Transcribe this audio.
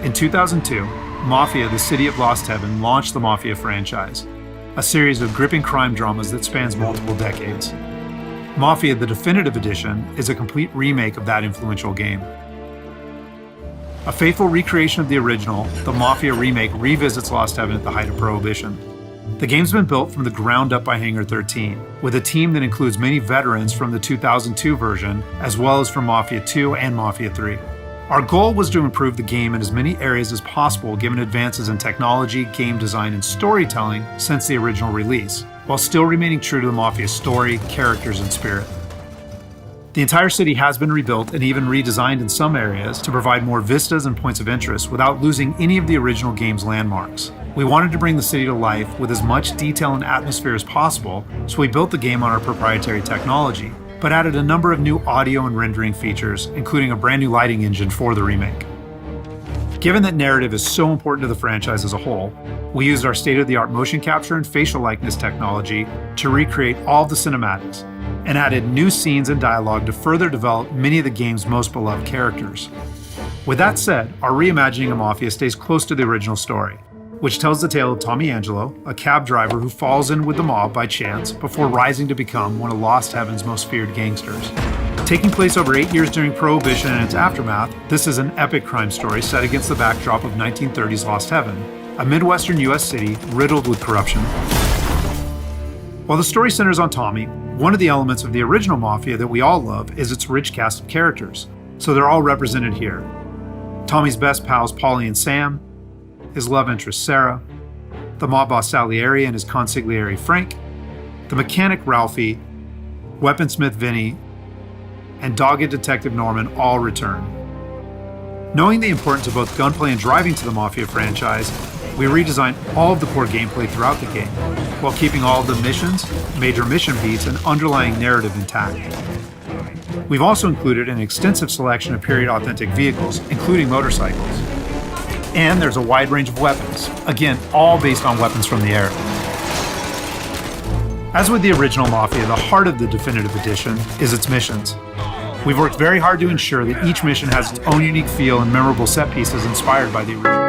In 2002, Mafia, the City of Lost Heaven, launched the Mafia franchise, a series of gripping crime dramas that spans multiple decades. Mafia, the Definitive Edition, is a complete remake of that influential game. A faithful recreation of the original, the Mafia remake revisits Lost Heaven at the height of Prohibition. The game's been built from the ground up by Hangar 13, with a team that includes many veterans from the 2002 version, as well as from Mafia 2 and Mafia 3. Our goal was to improve the game in as many areas as possible given advances in technology, game design, and storytelling since the original release, while still remaining true to the Mafia story, characters, and spirit. The entire city has been rebuilt and even redesigned in some areas to provide more vistas and points of interest without losing any of the original game's landmarks. We wanted to bring the city to life with as much detail and atmosphere as possible, so we built the game on our proprietary technology, but added a number of new audio and rendering features, including a brand new lighting engine for the remake. Given that narrative is so important to the franchise as a whole, we used our state-of-the-art motion capture and facial likeness technology to recreate all of the cinematics, and added new scenes and dialogue to further develop many of the game's most beloved characters. With that said, our reimagining of Mafia stays close to the original story, which tells the tale of Tommy Angelo, a cab driver who falls in with the mob by chance before rising to become one of Lost Heaven's most feared gangsters. Taking place over 8 years during Prohibition and its aftermath, this is an epic crime story set against the backdrop of 1930s Lost Heaven, a Midwestern U.S. city riddled with corruption. While the story centers on Tommy, one of the elements of the original Mafia that we all love is its rich cast of characters, so they're all represented here. Tommy's best pals Paulie and Sam, his love interest Sarah, the mob boss Salieri and his consigliere Frank, the mechanic Ralphie, weaponsmith Vinny, and dogged detective Norman all return. Knowing the importance of both gunplay and driving to the Mafia franchise, we redesigned all of the core gameplay throughout the game, while keeping all of the missions, major mission beats, and underlying narrative intact. We've also included an extensive selection of period-authentic vehicles, including motorcycles. And there's a wide range of weapons, again, all based on weapons from the air. As with the original Mafia, the heart of the Definitive Edition is its missions. We've worked very hard to ensure that each mission has its own unique feel and memorable set pieces inspired by the original.